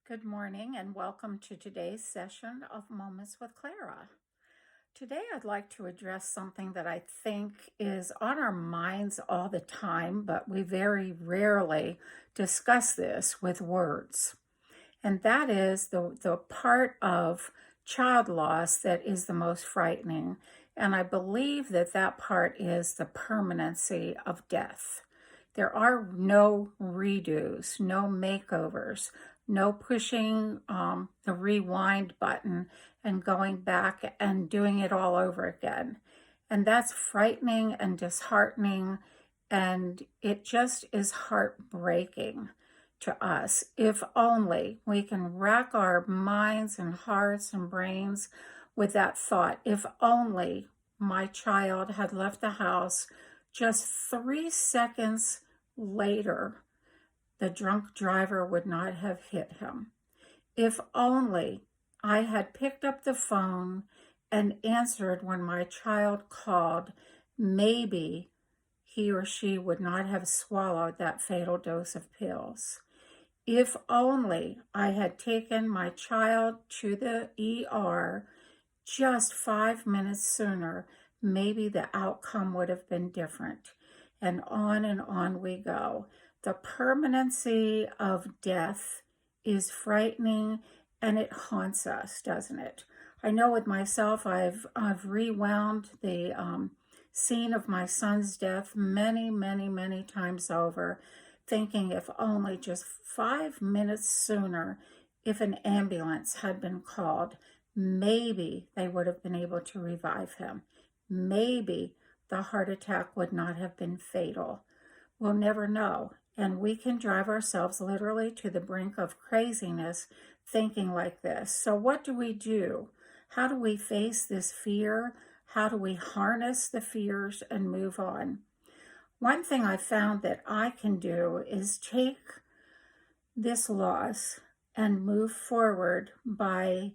Good morning and welcome to today's session of Moments with Clara. Today I'd like to address something that I think is on our minds all the time, but we very rarely discuss this with words. And that is the part of child loss that is the most frightening. And I believe that part is the permanency of death. There are no redos, no makeovers, no pushing the rewind button and going back and doing it all over again. And that's frightening and disheartening, and it just is heartbreaking to us. If only we can rack our minds and hearts and brains with that thought. If only my child had left the house just 3 seconds later, the drunk driver would not have hit him. If only I had picked up the phone and answered when my child called, maybe he or she would not have swallowed that fatal dose of pills. If only I had taken my child to the ER just 5 minutes sooner, maybe the outcome would have been different. And on we go. The permanency of death is frightening, and it haunts us, doesn't it? I know with myself, I've rewound the scene of my son's death many times over, thinking if only just 5 minutes sooner, if an ambulance had been called, maybe they would have been able to revive him. Maybe the heart attack would not have been fatal. We'll never know. And we can drive ourselves literally to the brink of craziness thinking like this. So what do we do? How do we face this fear? How do we harness the fears and move on? One thing I found that I can do is take this loss and move forward by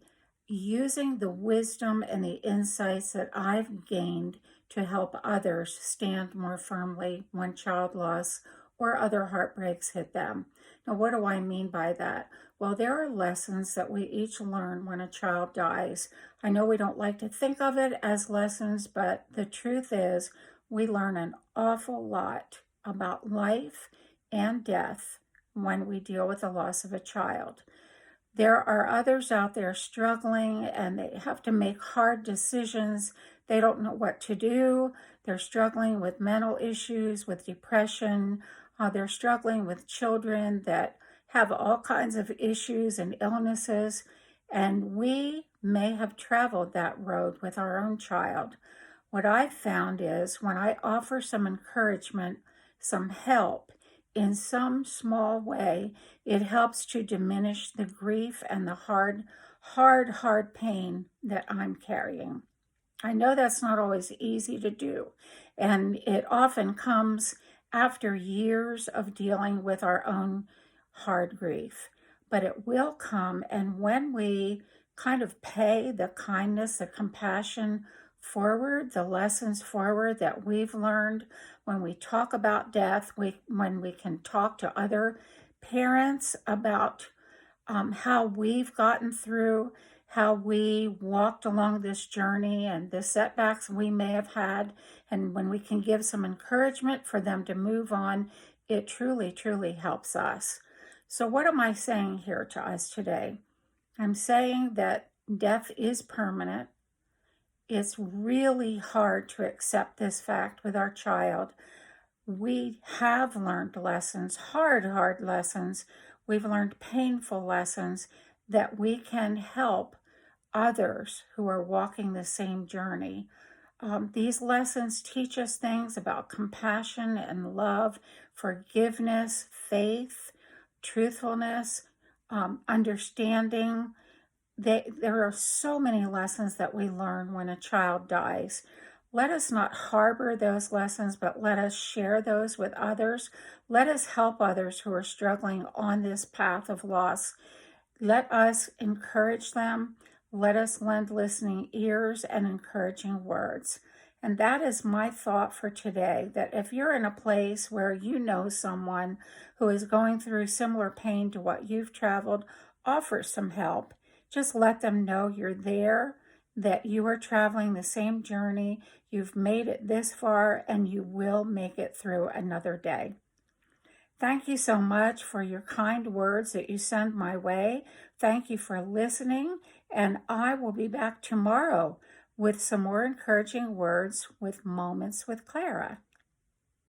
using the wisdom and the insights that I've gained to help others stand more firmly when child loss or other heartbreaks hit them. Now, what do I mean by that? Well, there are lessons that we each learn when a child dies. I know we don't like to think of it as lessons, but the truth is we learn an awful lot about life and death when we deal with the loss of a child. There are others out there struggling, and they have to make hard decisions. They don't know what to do. They're struggling with mental issues, with depression. They're struggling with children that have all kinds of issues and illnesses. And we may have traveled that road with our own child. What I've found is when I offer some encouragement, some help, in some small way, it helps to diminish the grief and the hard pain that I'm carrying. I know that's not always easy to do, and it often comes after years of dealing with our own hard grief, but it will come. And when we kind of pay the kindness, the compassion forward, the lessons forward that we've learned, when we talk about death, when we can talk to other parents about how we've gotten through, how we walked along this journey and the setbacks we may have had, and when we can give some encouragement for them to move on, it truly helps us. So what am I saying here to us today? I'm saying that death is permanent. It's really hard to accept this fact with our child. We have learned lessons, hard lessons. We've learned painful lessons that we can help others who are walking the same journey. These lessons teach us things about compassion and love, forgiveness, faith, truthfulness, understanding. There are so many lessons that we learn when a child dies. Let us not harbor those lessons, but let us share those with others. Let us help others who are struggling on this path of loss. Let us encourage them. Let us lend listening ears and encouraging words. And that is my thought for today, that if you're in a place where you know someone who is going through similar pain to what you've traveled, offer some help. Just let them know you're there, that you are traveling the same journey, you've made it this far, and you will make it through another day. Thank you so much for your kind words that you send my way. Thank you for listening, and I will be back tomorrow with some more encouraging words with Moments with Clara.